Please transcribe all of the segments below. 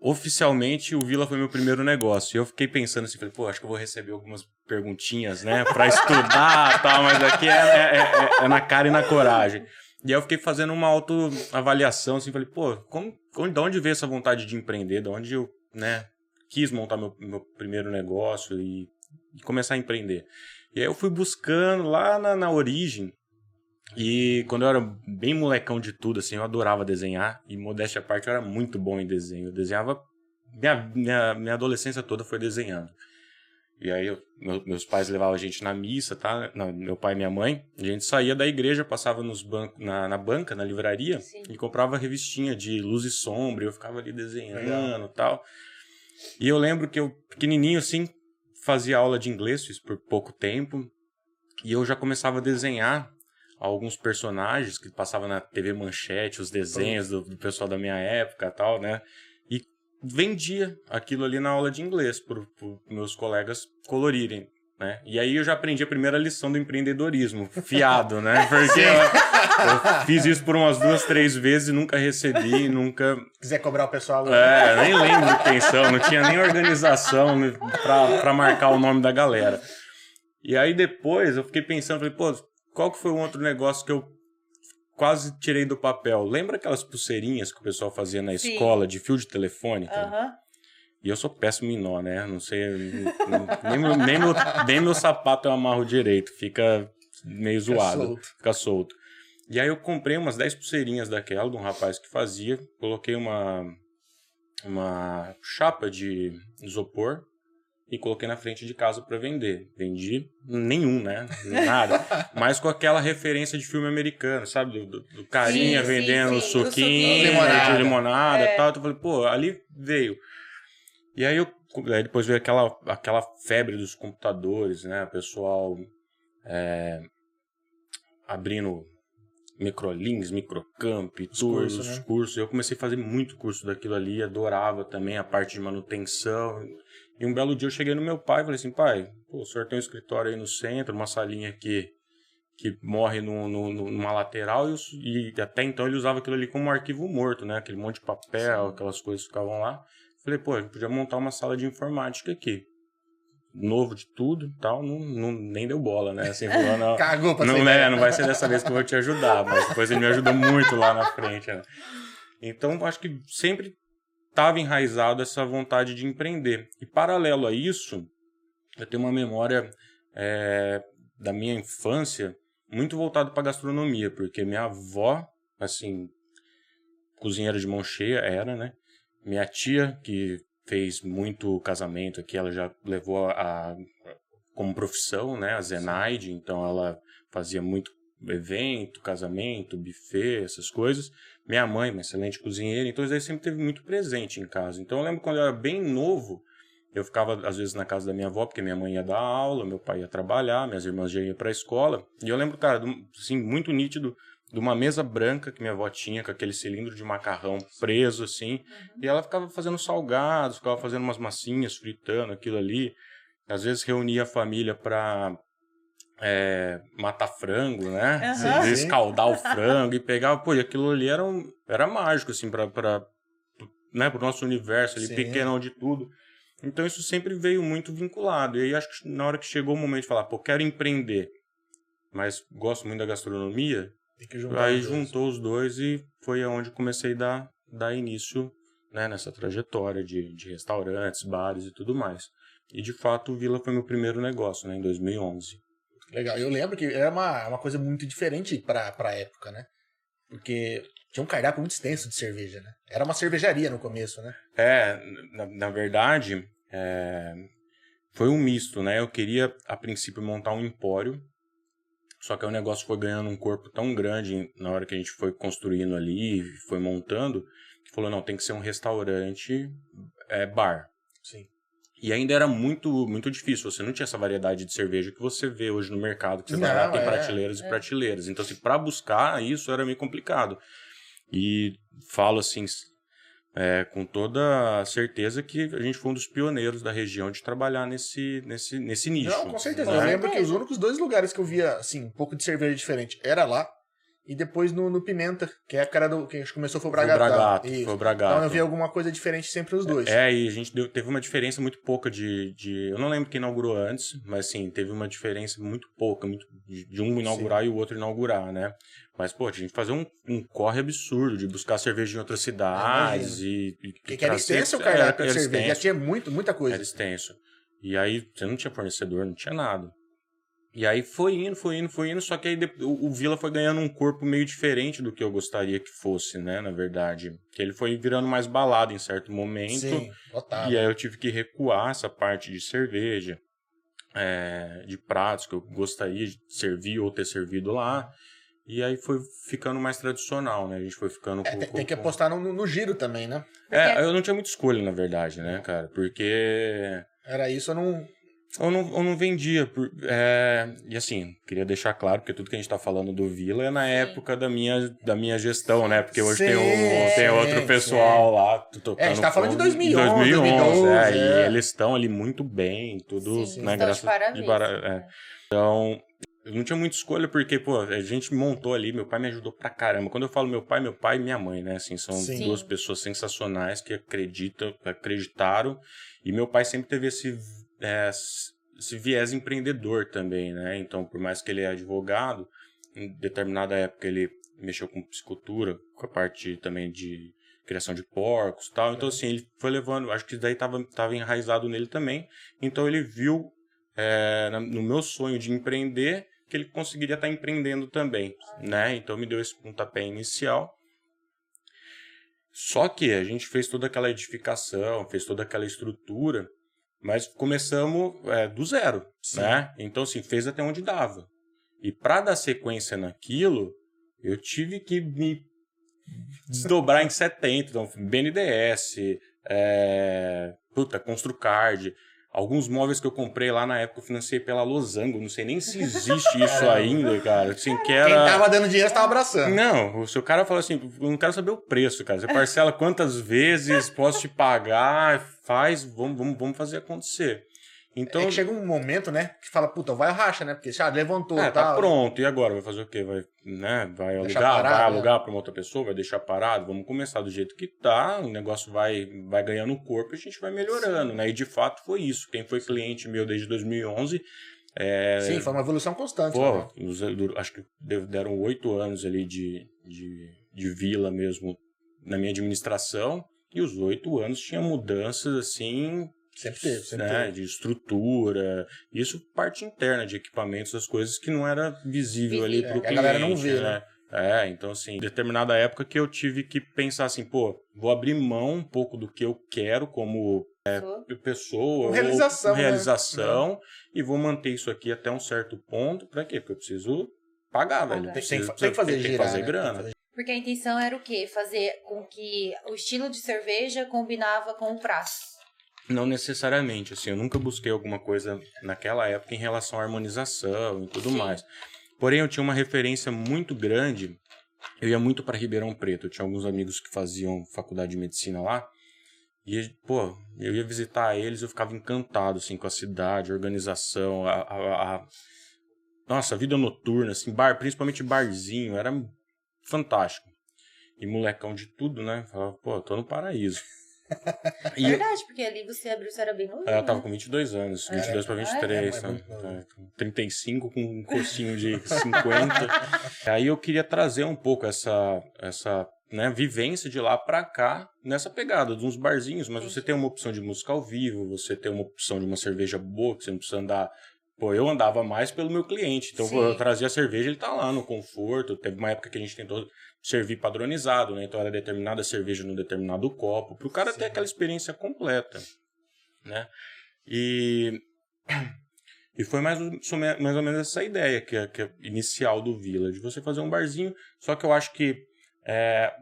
oficialmente o Vila foi meu primeiro negócio. E eu fiquei pensando assim, falei, pô, acho que eu vou receber algumas perguntinhas, né, pra estudar e tal, mas aqui é na cara e na coragem. E aí eu fiquei fazendo uma autoavaliação, assim, falei, pô, de onde veio essa vontade de empreender? De onde eu, né, quis montar meu primeiro negócio e começar a empreender? E aí eu fui buscando lá na origem, e quando eu era bem molecão de tudo, assim, eu adorava desenhar, e modéstia à parte, eu era muito bom em desenho. Eu desenhava, minha adolescência toda foi desenhando. E aí meus pais levavam a gente na missa, tá? Meu pai e minha mãe. A gente saía da igreja, passava nos bancos, na banca, na livraria, sim, e comprava revistinha de luz e sombra. E eu ficava ali desenhando e tal. E eu lembro que eu, pequenininho assim, fazia aula de inglês, fiz por pouco tempo. E eu já começava a desenhar alguns personagens que passavam na TV Manchete, os desenhos do pessoal da minha época e tal, né? E vendia aquilo ali na aula de inglês para meus colegas colorirem, né? E aí eu já aprendi a primeira lição do empreendedorismo, fiado, né? Porque eu fiz isso por umas 2, 3 vezes e nunca recebi, nunca... Quiser cobrar o pessoal... nem lembro de pensão, não tinha nem organização para marcar o nome da galera. E aí depois eu fiquei pensando, falei, pô, qual que foi um outro negócio que eu quase tirei do papel? Lembra aquelas pulseirinhas que o pessoal fazia na escola, de fio de telefone? E eu sou péssimo em nó, né? Não sei, nem meu sapato eu amarro direito, fica meio zoado, fica solto. E aí eu comprei umas 10 pulseirinhas daquela, de um rapaz que fazia, coloquei uma chapa de isopor e coloquei na frente de casa para vender. Vendi nenhum, né? Nada. Mas com aquela referência de filme americano, sabe? Do carinha vendendo suquinho de limonada e tal. Então eu falei, pô, ali veio. E aí depois veio aquela febre dos computadores, né? O pessoal abrindo microlinks, microcamp, tours, os cursos. Eu comecei a fazer muito curso daquilo ali, adorava também a parte de manutenção. E um belo dia eu cheguei no meu pai e falei assim, pai, pô, o senhor tem um escritório aí no centro, uma salinha que morre numa lateral, e até então ele usava aquilo ali como um arquivo morto, né? Aquele monte de papel, aquelas coisas que ficavam lá. Falei, pô, a gente podia montar uma sala de informática aqui. Novo de tudo e tal, nem deu bola, né? Assim, falando, cagou pra não vai ser dessa vez que eu vou te ajudar, mas depois ele me ajudou muito lá na frente, né? Então, acho que sempre estava enraizado essa vontade de empreender. E paralelo a isso, eu tenho uma memória da minha infância muito voltada para gastronomia, porque minha avó, assim, cozinheira de mão cheia era, né? Minha tia, que fez muito casamento aqui, ela já levou como profissão, né, a Zenaide, então ela fazia muito evento, casamento, buffet, essas coisas. Minha mãe, uma excelente cozinheira, então isso aí sempre teve muito presente em casa. Então eu lembro quando eu era bem novo, eu ficava às vezes na casa da minha avó, porque minha mãe ia dar aula, meu pai ia trabalhar, minhas irmãs já iam para a escola, e eu lembro, cara, assim, muito nítido, de uma mesa branca que minha avó tinha, com aquele cilindro de macarrão preso, assim, e ela ficava fazendo salgados, ficava fazendo umas massinhas, fritando aquilo ali, às vezes reunia a família para matar frango, né? Escaldar o frango e pegar, pô, e aquilo ali era mágico, assim, né, pro nosso universo ali, pequenão de tudo. Então isso sempre veio muito vinculado, e aí acho que na hora que chegou o momento de falar, pô, quero empreender, mas gosto muito da gastronomia, aí juntou os dois e foi aonde comecei a dar início, né, nessa trajetória de restaurantes, bares e tudo mais. E de fato o Vila foi meu primeiro negócio, né, em 2011. Legal, eu lembro que era uma coisa muito diferente pra época, né? Porque tinha um cardápio muito extenso de cerveja, né? Era uma cervejaria no começo, né? Na verdade, foi um misto, né? Eu queria, a princípio, montar um empório, só que o negócio foi ganhando um corpo tão grande na hora que a gente foi construindo ali, foi montando, que falou, não, tem que ser um restaurante bar. Sim. E ainda era muito, muito difícil, você não tinha essa variedade de cerveja que você vê hoje no mercado, que você vai lá, tem prateleiras e prateleiras. Então, assim, para buscar isso era meio complicado. E falo assim, com toda certeza que a gente foi um dos pioneiros da região de trabalhar nesse nicho. Não, com certeza. Né? Eu lembro que os únicos 2 lugares que eu via, assim, um pouco de cerveja diferente era lá e depois no Pimenta, que é a cara do... que começou foi o Foi o Bragato. Bragato, Isso. foi o Bragato. Então eu vi alguma coisa diferente sempre nos dois. E a gente teve uma diferença muito pouca de... Eu não lembro quem inaugurou antes, mas sim, teve uma diferença muito pouca, de um inaugurar e o outro inaugurar, né? Mas, pô, a gente fazia um corre absurdo de buscar cerveja em outras cidades Porque era extenso o cardápio de cerveja, já tinha muita coisa. Era extenso. E aí você não tinha fornecedor, não tinha nada. E aí foi indo, só que aí o Vila foi ganhando um corpo meio diferente do que eu gostaria que fosse, né, na verdade. Que ele foi virando mais balada em certo momento. Sim, total. E aí eu tive que recuar essa parte de cerveja, de pratos que eu gostaria de servir ou ter servido lá. E aí foi ficando mais tradicional, né? A gente foi ficando... Tem que apostar no giro também, né? Eu não tinha muita escolha, na verdade, né, cara? Porque... Era isso, eu não... Eu não vendia. E assim, queria deixar claro, porque tudo que a gente tá falando do Vila é na época da minha gestão, né? Porque hoje tem outro pessoal lá tocando. A gente tá falando de 2011, 2012. 2012, E eles estão ali muito bem, tudo, Sim, né? Graças de parabéns. Então, eu não tinha muita escolha, porque, pô, a gente montou ali, meu pai me ajudou pra caramba. Quando eu falo meu pai e minha mãe, né? Assim, são duas pessoas sensacionais que acreditaram. E meu pai sempre teve esse viés empreendedor também, né? Então, por mais que ele é advogado, em determinada época ele mexeu com piscicultura, com a parte também de criação de porcos e tal. Então, assim, ele foi levando... Acho que daí estava enraizado nele também. Então, ele viu no meu sonho de empreender que ele conseguiria estar empreendendo também, né? Então, me deu esse pontapé inicial. Só que a gente fez toda aquela edificação, fez toda aquela estrutura, mas começamos do zero, né? Então, assim, fez até onde dava. E para dar sequência naquilo, eu tive que me desdobrar em 70. Então, BNDES, Construcard. Alguns móveis que eu comprei lá na época eu financei pela Losango. Não sei nem se existe isso ainda, cara. Assim, Quem tava dando dinheiro estava abraçando. Não, se o cara fala assim, eu não quero saber o preço, cara. Você parcela quantas vezes, posso te pagar, vamos fazer acontecer. Então, chega um momento, né, que fala, puta, vai racha, né? Porque já levantou, tá pronto. E agora? Vai fazer o quê? Vai alugar? Vai alugar para uma outra pessoa? Vai deixar parado? Vamos começar do jeito que tá, o negócio vai ganhando corpo e a gente vai melhorando, né? E de fato foi isso. Quem foi cliente meu desde 2011... Sim, foi uma evolução constante. Pô, né? Acho que deram 8 anos ali de Vila mesmo na minha administração, e os 8 anos tinha mudanças assim... Sempre teve. De estrutura, isso parte interna de equipamentos, as coisas que não era visível ali pro cliente. A galera não vê, né? Então assim, em determinada época que eu tive que pensar assim, pô, vou abrir mão um pouco do que eu quero como pessoa, realização, né? E vou manter isso aqui até um certo ponto. Pra quê? Porque eu preciso pagar, velho. Tem que fazer grana. Porque a intenção era o quê? Fazer com que o estilo de cerveja combinava com o prato. Não necessariamente, assim, eu nunca busquei alguma coisa naquela época em relação à harmonização e tudo mais. Porém, eu tinha uma referência muito grande, eu ia muito para Ribeirão Preto, eu tinha alguns amigos que faziam faculdade de medicina lá, e, pô, eu ia visitar eles, eu ficava encantado, assim, com a cidade, a organização, nossa, a vida noturna, assim, principalmente barzinho, era fantástico. E molecão de tudo, né, falava, pô, eu tô no paraíso. Verdade, porque ali você era bem novo. Eu tava com 22 anos, 22 para 23, 35 com um cursinho de 50. Aí eu queria trazer um pouco essa vivência de lá pra cá, nessa pegada de uns barzinhos, mas você tem uma opção de música ao vivo, você tem uma opção de uma cerveja boa, que você não precisa andar... Pô, eu andava mais pelo meu cliente, então eu trazia a cerveja, ele tá lá no conforto. Teve uma época que a gente tentou servir padronizado, né? Então era determinada cerveja num determinado copo, pro cara ter aquela experiência completa, né? E foi mais ou menos essa ideia que é inicial do Vila, de você fazer um barzinho, só que eu acho que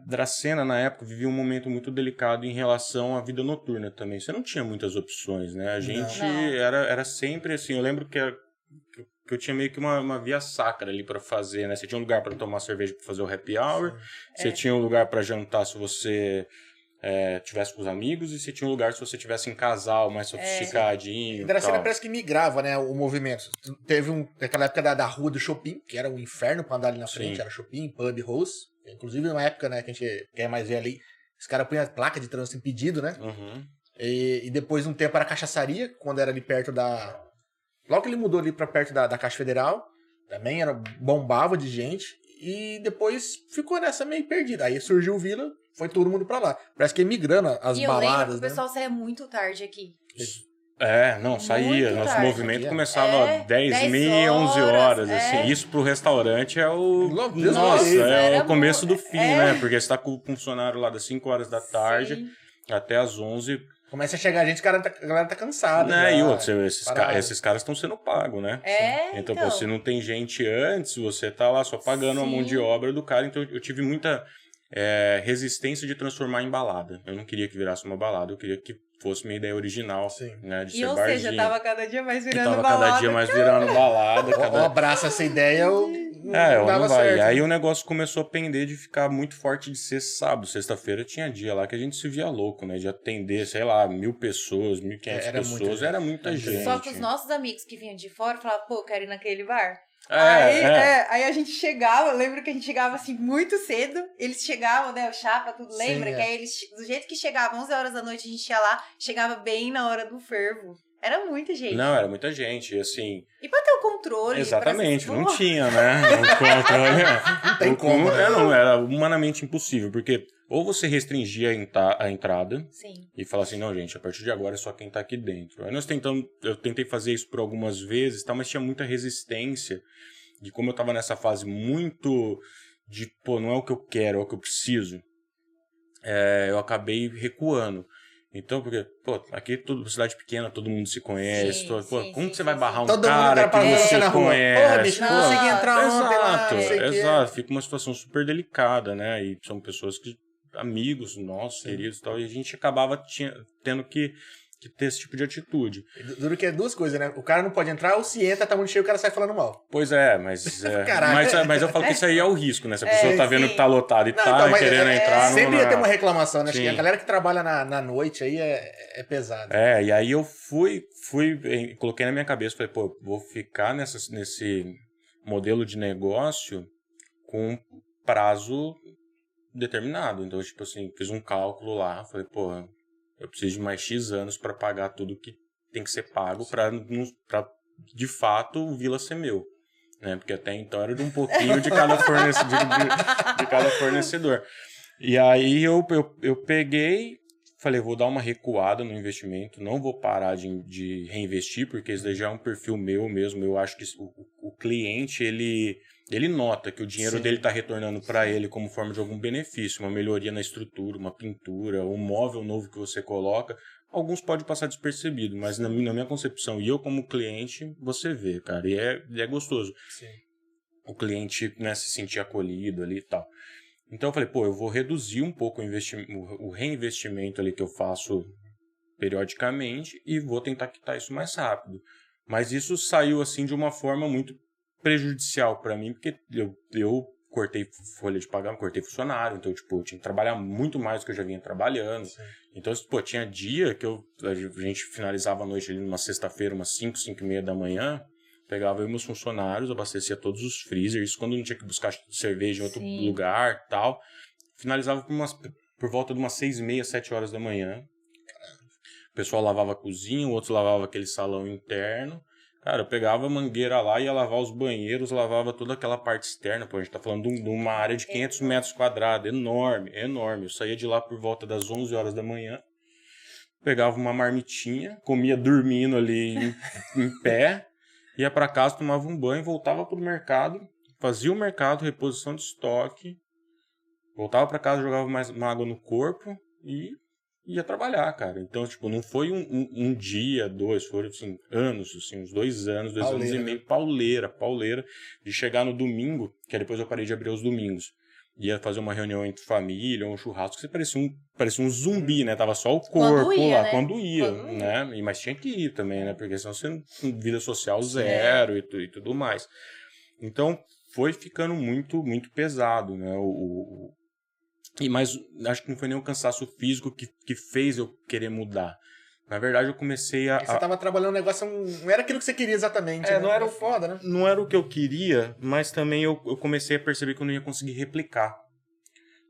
Dracena, na época, vivia um momento muito delicado em relação à vida noturna também. Você não tinha muitas opções, né? A gente era sempre assim. Eu lembro que eu tinha meio que uma via sacra ali para fazer, né? Você tinha um lugar para tomar cerveja para fazer o happy hour, você tinha um lugar para jantar se você tivesse com os amigos e se tinha um lugar se você tivesse em casal, mais sofisticadinho. E Dracena tal. parece que migrava, né, o movimento. Teve naquela época da rua do Shopping, que era um inferno pra andar ali na frente, Sim. era Shopping, pub, rose. Inclusive, uma época, né, que a gente quer mais ver ali, os caras punham a placa de trânsito impedido, né? Uhum. E depois, um tempo, era cachaçaria, quando era ali perto da... Logo que ele mudou ali pra perto da Caixa Federal, também era bombava de gente. E depois ficou nessa meio perdida. Aí surgiu o Vila, foi todo mundo pra lá. Parece que migrando as E eu lembro que baladas, o pessoal saía muito tarde aqui. Não, saía. Muito Nosso tarde. movimento começava 10 10 meia, 11 horas, horas, assim. Isso pro restaurante é o... Logo, Deus Nossa, me livre. é Era o começo do muito- fim, né? Porque você tá com o funcionário lá das 5 horas da tarde Sim. até as 11. Começa a chegar gente, a galera tá cansada. Né? já, E outros, parada. esses caras estão sendo pagos, né? Então, Então. pô, se não tem gente antes, você tá lá só pagando a mão de Sim. obra do cara. Então, eu tive muita resistência de transformar em balada. Eu não queria que virasse uma balada, eu queria que fosse minha ideia original, Sim. né? De E ser ou barzinho. seja, tava cada dia mais E virando tava balada. cada dia mais virando balada. Ou abraça essa ideia, eu Eu dava não vai. certo. E aí o negócio começou a pender de ficar muito forte de ser sábado. Sexta-feira tinha dia lá que a gente se via louco, né? De atender, sei lá, 1.000 pessoas, 1.500 Era muita pessoas. gente. Era muita gente. Só que os nossos amigos que vinham de fora falavam, pô, eu quero ir naquele bar. É, Aí a gente chegava, eu lembro que a gente chegava assim muito cedo, eles chegavam, né, o chapa, tudo, lembra? Sim, Que aí eles, do jeito que chegavam, 11 horas da noite, a gente ia lá, chegava bem na hora do fervo. Era muita gente. Não, era muita gente, assim... E pra ter o controle... Exatamente, pra... não tinha, né? O controle, Não tem como, né? Não, era humanamente impossível, porque ou você restringia a entrada Sim. e falava assim, não, gente, a partir de agora é só quem tá aqui dentro. Aí eu tentei fazer isso por algumas vezes, mas tinha muita resistência, de como eu tava nessa fase muito de, pô, não é o que eu quero, é o que eu preciso, eu acabei recuando. Então, porque, pô, aqui tudo cidade pequena, todo mundo se conhece. Sim, pô, sim, como sim, que você vai sim, barrar sim. um Todo mundo cara que parando você na rua. conhece? Pô, bicho, não Nossa. consegui entrar ontem lá, Exato, não sei o quê. exato. Fica uma situação super delicada, né? E são pessoas que, amigos nossos, queridos e tal, e a gente acabava tendo que ter esse tipo de atitude. Duro que é duas coisas, né? O cara não pode entrar, ou se entra, tá muito cheio, o cara sai falando mal. Pois é, mas Caraca. mas eu falo que isso aí é o risco, né? Se a pessoa tá vendo sim. que tá lotado e Não, tá então, mas querendo entrar... sempre não, ia ter uma reclamação, né? Acho que a Sim. galera que trabalha na noite aí é pesado. E aí eu coloquei na minha cabeça, falei, pô, vou ficar nesse modelo de negócio com prazo determinado. Então, tipo assim, fiz um cálculo lá, falei, pô, eu preciso de mais X anos para pagar tudo que tem que ser pago para de fato o Vila ser meu, né? Porque até então era de um pouquinho de cada fornecedor. E aí eu peguei, falei, vou dar uma recuada no investimento, não vou parar de reinvestir, porque isso daí já é um perfil meu mesmo. Eu acho que o cliente, ele nota que o dinheiro Sim. dele está retornando para ele como forma de algum benefício, uma melhoria na estrutura, uma pintura, um móvel novo que você coloca. Alguns podem passar despercebido, mas na minha concepção, e eu como cliente, você vê, cara, e é gostoso. Sim. O cliente, né, se sentir acolhido ali e tal. Então eu falei, pô, eu vou reduzir um pouco o reinvestimento ali que eu faço periodicamente e vou tentar quitar isso mais rápido. Mas isso saiu assim de uma forma muito prejudicial para mim, porque eu cortei folha de pagamento, cortei funcionário, então tipo, eu tinha que trabalhar muito mais do que eu já vinha trabalhando. Sim. Então, pô, tinha dia que a gente finalizava a noite ali numa sexta-feira, umas 5h30 da manhã, pegava eu e meus funcionários, abastecia todos os freezers, quando não tinha que buscar cerveja em outro Sim. lugar tal. Finalizava por volta de umas 6h30, 7 horas da manhã. O pessoal lavava a cozinha, o outro lavava aquele salão interno. Cara, eu pegava a mangueira lá, ia lavar os banheiros, lavava toda aquela parte externa. Pô, a gente tá falando de uma área de 500 metros quadrados, enorme, enorme. Eu saía de lá por volta das 11 horas da manhã, pegava uma marmitinha, comia dormindo ali em pé, ia para casa, tomava um banho, voltava pro mercado, fazia o mercado, reposição de estoque, voltava para casa, jogava mais uma água no corpo e ia trabalhar, cara. Então, tipo, não foi um dia, dois, foram assim, anos, assim, uns 2 anos, 2 anos e meio, pauleira, de chegar no domingo, que aí depois eu parei de abrir os domingos. Ia fazer uma reunião entre família, um churrasco, que você parecia um zumbi, né? Tava só o corpo lá, quando ia, né? Mas tinha que ir também, né? Porque senão você, vida social zero e tudo mais. Então, foi ficando muito, muito pesado, né? Mas acho que não foi nem o cansaço físico que fez eu querer mudar. Na verdade, eu comecei a... E você tava trabalhando um negócio, não era aquilo que você queria exatamente. É, né? não era foda, né? Não era o que eu queria, mas também eu comecei a perceber que eu não ia conseguir replicar.